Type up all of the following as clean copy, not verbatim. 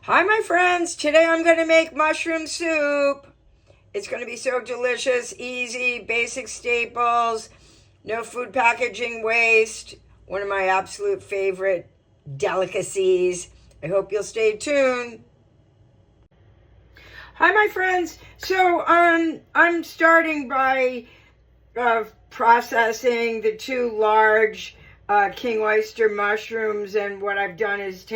Hi my friends, today I'm going to make mushroom soup. It's going to be so delicious, easy, basic staples, no food packaging waste, one of my absolute favorite delicacies. I hope you'll stay tuned. Hi my friends, so I'm starting by processing the two large king oyster mushrooms, and what I've done is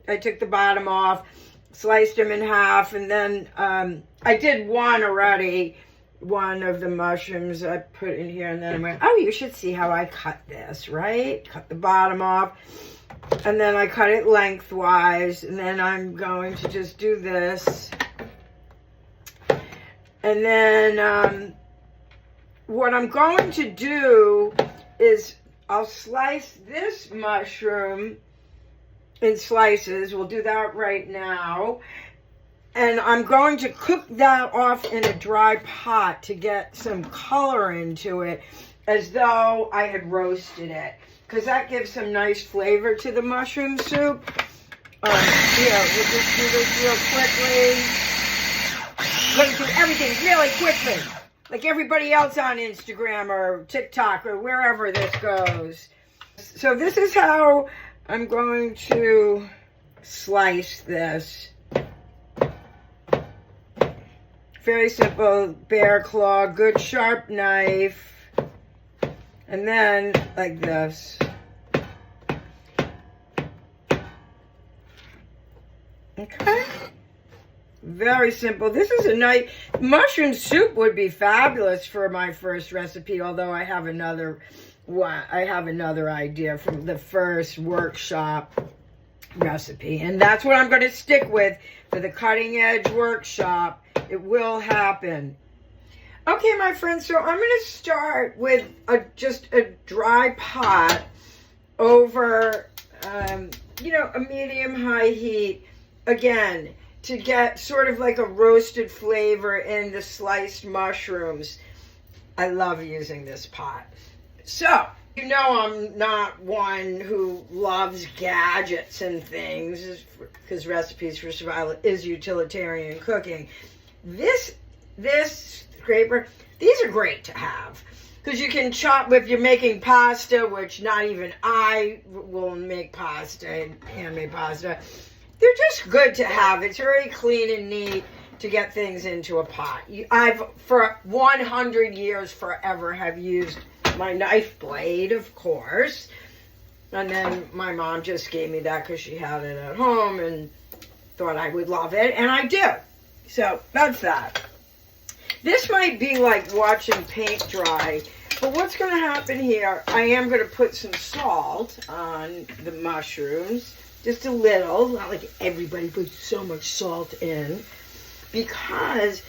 I took the bottom off, sliced them in half, and then I did one already. One of the mushrooms I put in here, and then I went, oh, you should see how I cut this, right? Cut the bottom off, and then I cut it lengthwise, and then I'm going to just do this. And then what I'm going to do is I'll slice this mushroom in slices. We'll do that right now. And I'm going to cook that off in a dry pot to get some color into it, as though I had roasted it, because that gives some nice flavor to the mushroom soup. Here, we'll just do this real quickly. Going to do everything really quickly, like everybody else on Instagram or TikTok or wherever this goes. So this is how I'm going to slice this. Very simple, bear claw, good sharp knife, and then like this. Okay, very simple. This is a nice mushroom soup. Would be fabulous for my first recipe, although I have another idea from the first workshop recipe, and that's what I'm going to stick with for the cutting edge workshop. It will happen. Okay, my friends, so I'm going to start with just a dry pot over a medium-high heat, again, to get sort of like a roasted flavor in the sliced mushrooms. I love using this pot. So, you know I'm not one who loves gadgets and things, because Recipes for Survival is utilitarian cooking. This scraper, these are great to have, because you can chop if you're making pasta, which not even I will make pasta, handmade pasta. They're just good to have. It's very clean and neat to get things into a pot. I've, for 100 years, forever, have used my knife blade, of course. And then my mom just gave me that because she had it at home and thought I would love it, and I do. So that's that. This might be like watching paint dry, but what's going to happen here, I am going to put some salt on the mushrooms. Just a little, not like everybody puts so much salt in, because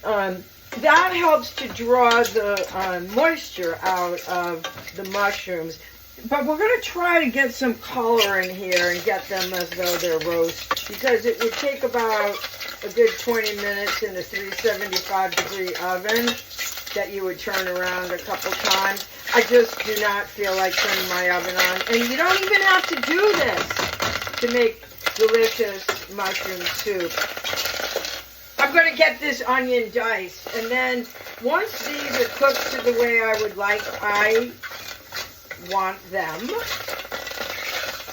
that helps to draw the moisture out of the mushrooms. But we're going to try to get some color in here and get them as though they're roast, because it would take about a good 20 minutes in the 375 degree oven that you would turn around a couple times. I just do not feel like turning my oven on. And you don't even have to do this to make delicious mushroom soup. I'm going to get this onion diced, and then once these are cooked to the way I would like, I want them,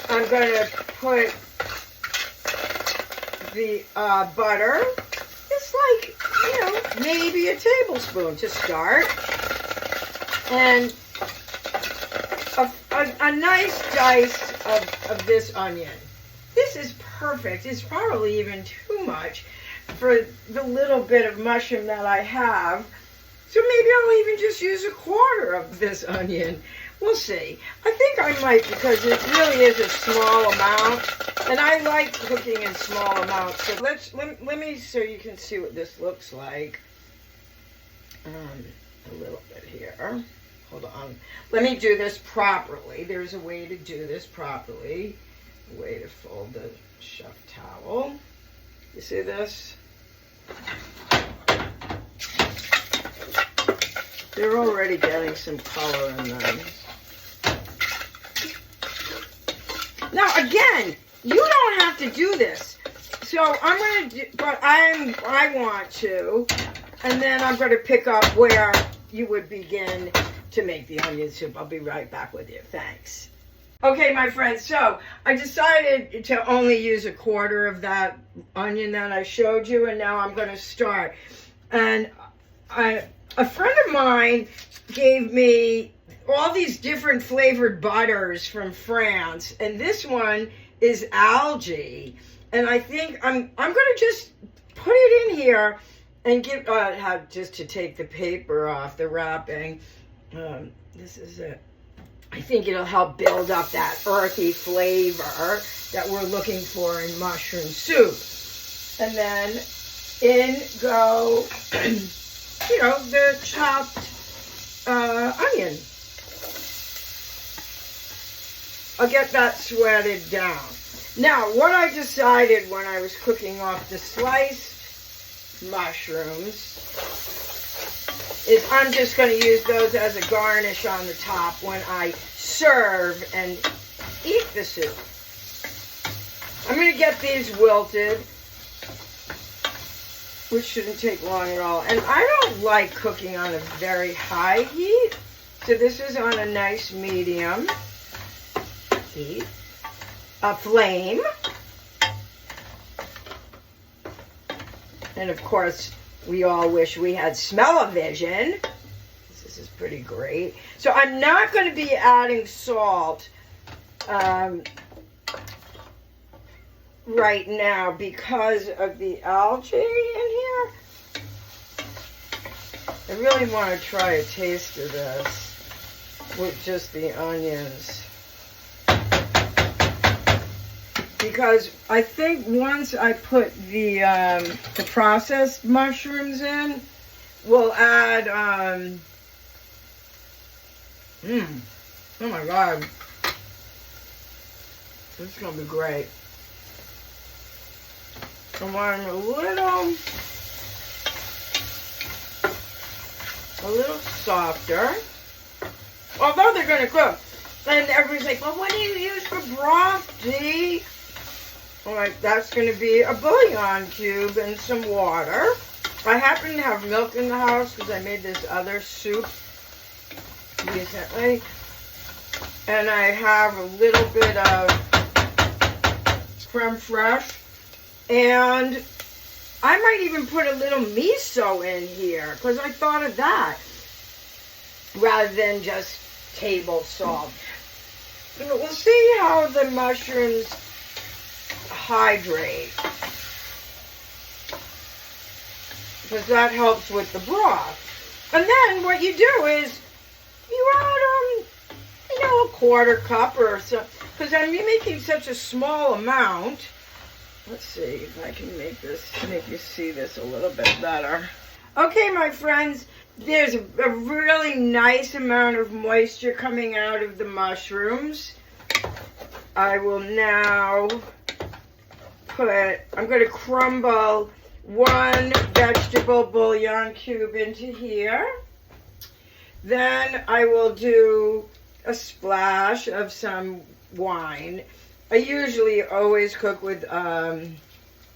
I'm going to put the butter, just like, maybe a tablespoon to start, and a nice dice of this onion. This is perfect. It's probably even too much for the little bit of mushroom that I have. So maybe I'll even just use a quarter of this onion. We'll see. I think I might, because it really is a small amount, and I like cooking in small amounts. So let me, so you can see what this looks like. A little bit here. Hold on. Let me do this properly. There's a way to do this properly. A way to fold the chef towel. You see this? They're already getting some color in them. Now again, you don't have to do this. So I'm going to do, but I want to, and then I'm going to pick up where you would begin to make the onion soup. I'll be right back with you. Thanks. Okay, my friends, so I decided to only use a quarter of that onion that I showed you, and now I'm going to start. And a friend of mine gave me all these different flavored butters from France, and this one is algae. And I think I'm going to just put it in here and give just to take the paper off the wrapping. This is it. I think it'll help build up that earthy flavor that we're looking for in mushroom soup. And then in go, the chopped onion. I'll get that sweated down. Now, what I decided when I was cooking off the sliced mushrooms is I'm just going to use those as a garnish on the top when I serve and eat the soup. I'm going to get these wilted, which shouldn't take long at all. And I don't like cooking on a very high heat, so this is on a nice medium heat. A flame. And of course, we all wish we had smell-o-vision. This is pretty great. So I'm not going to be adding salt right now because of the algae in here. I really want to try a taste of this with just the onions. Because I think once I put the processed mushrooms in, we'll add, oh my God, this is going to be great. I want a little softer, although they're going to cook. And everybody's like, well, what do you use for broth, Dee? All right, that's going to be a bouillon cube and some water. I happen to have milk in the house because I made this other soup recently. And I have a little bit of creme fraiche. And I might even put a little miso in here because I thought of that rather than just table salt. We'll see how the mushrooms hydrate, because that helps with the broth. And then what you do is you add a quarter cup or so, because I'm making such a small amount. Let's see if I can make you see this a little bit better. Okay, my friends, there's a really nice amount of moisture coming out of the mushrooms. I will now I'm going to crumble one vegetable bouillon cube into here. Then I will do a splash of some wine. I usually always cook with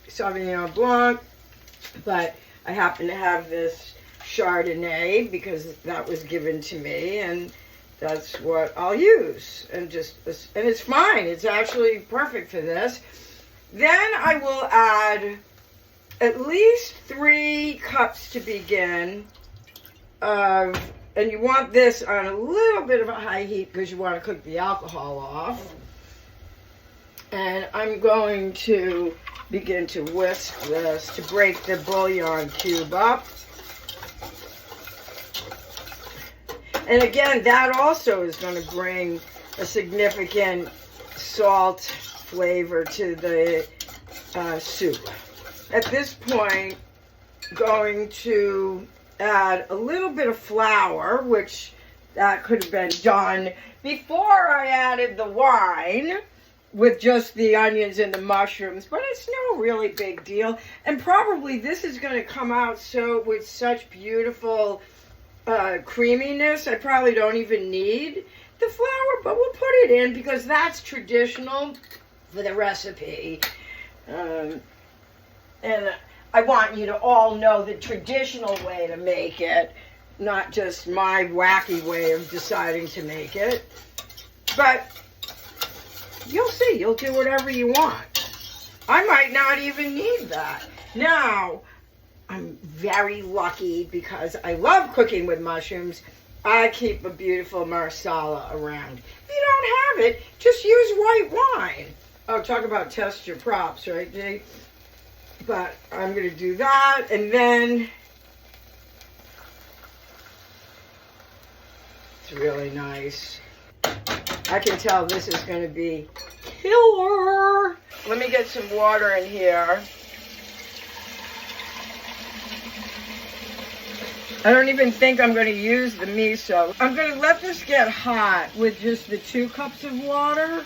Sauvignon Blanc, but I happen to have this Chardonnay because that was given to me, and that's what I'll use. And it's fine. It's actually perfect for this. Then I will add at least 3 cups to begin of, and you want this on a little bit of a high heat because you want to cook the alcohol off. And I'm going to begin to whisk this to break the bouillon cube up. And again, that also is going to bring a significant salt flavor to the soup. At this point, going to add a little bit of flour, which that could have been done before I added the wine with just the onions and the mushrooms, but it's no really big deal. And probably this is going to come out with such beautiful creaminess, I probably don't even need the flour, but we'll put it in because that's traditional for the recipe. And I want you to all know the traditional way to make it, not just my wacky way of deciding to make it. But you'll see, you'll do whatever you want. I might not even need that. Now, I'm very lucky because I love cooking with mushrooms. I keep a beautiful marsala around. If you don't have it, just use white wine. Oh, talk about test your props, right, Jay? But I'm going to do that, and then it's really nice. I can tell this is going to be killer. Let me get some water in here. I don't even think I'm going to use the miso. I'm going to let this get hot with just the 2 cups of water.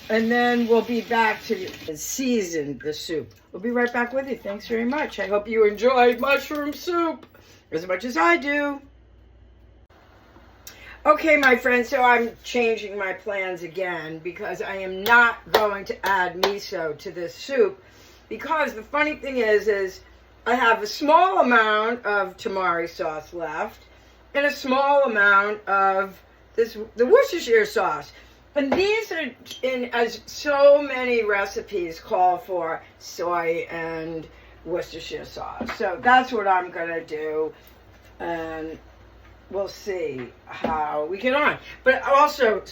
And then we'll be back to season the soup. We'll be right back with you. Thanks very much. I hope you enjoyed mushroom soup as much as I do. Okay, my friends, so I'm changing my plans again because I am not going to add miso to this soup, because the funny thing is I have a small amount of tamari sauce left and a small amount of the Worcestershire sauce. And these are, as so many recipes call for, soy and Worcestershire sauce. So that's what I'm going to do. And we'll see how we get on. But also,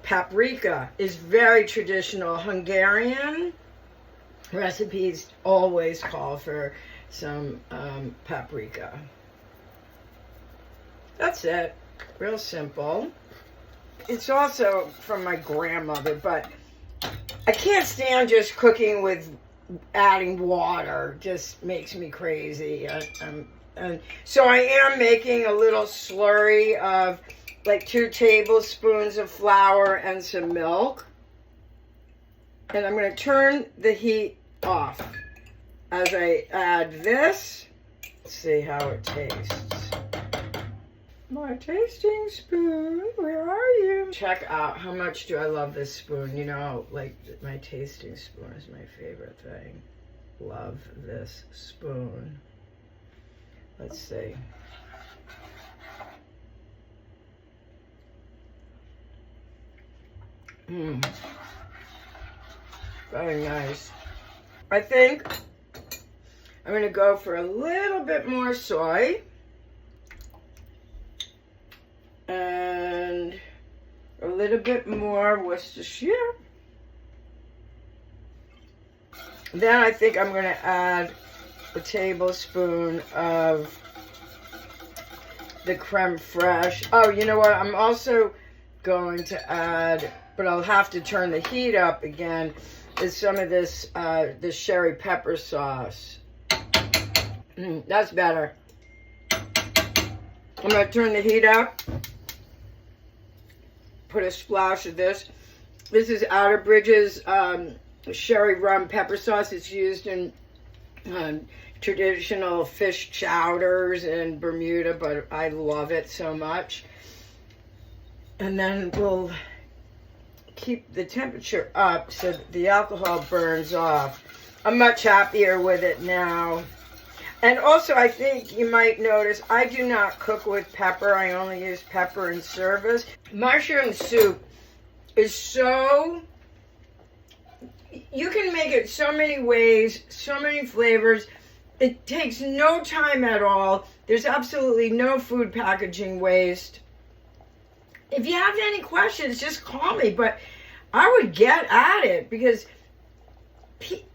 paprika is very traditional. Hungarian recipes always call for some paprika. That's it. Real simple. It's also from my grandmother, but I can't stand just cooking with adding water. Just makes me crazy. And so I am making a little slurry of like 2 tablespoons of flour and some milk. And I'm going to turn the heat off as I add this. Let's see how it tastes. My tasting spoon, where are you? Check out how much do I love this spoon. You know, like my tasting spoon is my favorite thing. Love this spoon. Let's see. Very nice. I think I'm going to go for a little bit more soy. And a little bit more Worcestershire. Then I think I'm going to add a tablespoon of the creme fraiche. Oh, you know what? I'm also going to add, but I'll have to turn the heat up again, is some of this this sherry pepper sauce. That's better. I'm going to turn the heat up. Put a splash of this. This is Outerbridge's sherry rum pepper sauce. It's used in traditional fish chowders in Bermuda, but I love it so much. And then we'll keep the temperature up so that the alcohol burns off. I'm much happier with it now. And also, I think you might notice I do not cook with pepper. I only use pepper in service. Mushroom soup is so... You can make it so many ways, so many flavors. It takes no time at all. There's absolutely no food packaging waste. If you have any questions, just call me. But I would get at it because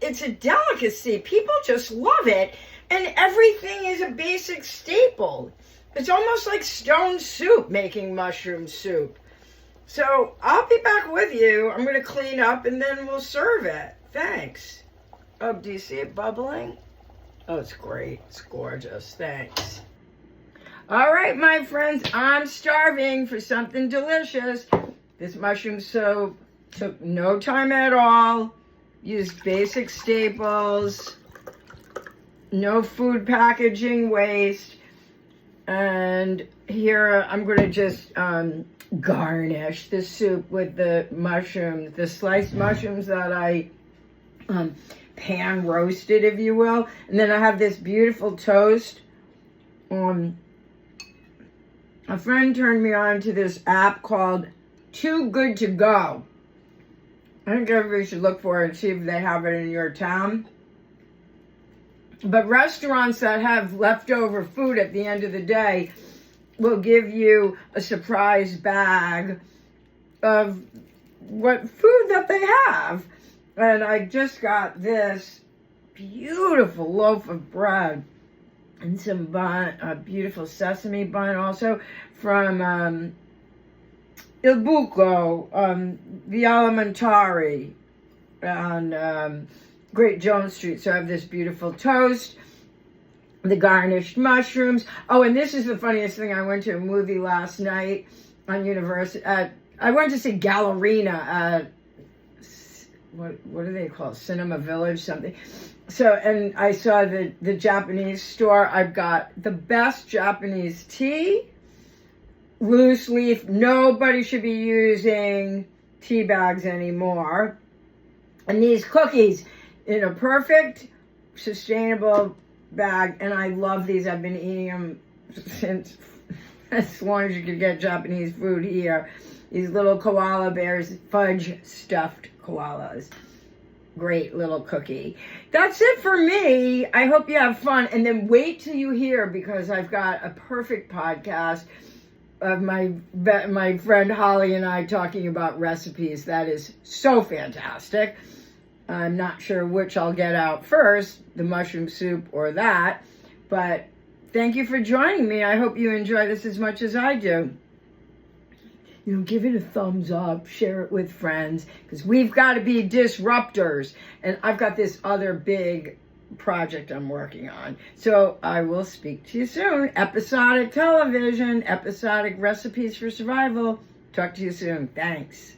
it's a delicacy. People just love it. And everything is a basic staple. It's almost like stone soup, making mushroom soup. So I'll be back with you. I'm going to clean up and then we'll serve it. Thanks. Oh, do you see it bubbling? Oh, it's great. It's gorgeous. Thanks. All right, my friends, I'm starving for something delicious. This mushroom soup took no time at all. Used basic staples. No food packaging waste. And here I'm going to just garnish the soup with the mushrooms, the sliced mushrooms that I pan roasted, if you will. And then I have this beautiful toast. A friend turned me on to this app called Too Good to Go. I think everybody should look for it and see if they have it in your town. But restaurants that have leftover food at the end of the day will give you a surprise bag of what food that they have. And I just got this beautiful loaf of bread and some bun, a beautiful sesame bun also from Il Buco, the Alimentari on Great Jones Street. So I have this beautiful toast, the garnished mushrooms. Oh, and this is the funniest thing. I went to a movie last night on University. I went to see Gallerina at, what do they call it? Cinema Village, something. So, and I saw the Japanese store. I've got the best Japanese tea, loose leaf. Nobody should be using tea bags anymore. And these cookies in a perfect, sustainable bag. And I love these. I've been eating them since as long as you could get Japanese food here. These little koala bears, fudge stuffed koalas. Great little cookie. That's it for me. I hope you have fun. And then wait till you hear, because I've got a perfect podcast of my friend Holly and I talking about recipes. That is so fantastic. I'm not sure which I'll get out first, the mushroom soup or that. But thank you for joining me. I hope you enjoy this as much as I do. You know, give it a thumbs up, share it with friends, because we've got to be disruptors. And I've got this other big project I'm working on. So I will speak to you soon. Episodic television, episodic recipes for survival. Talk to you soon. Thanks.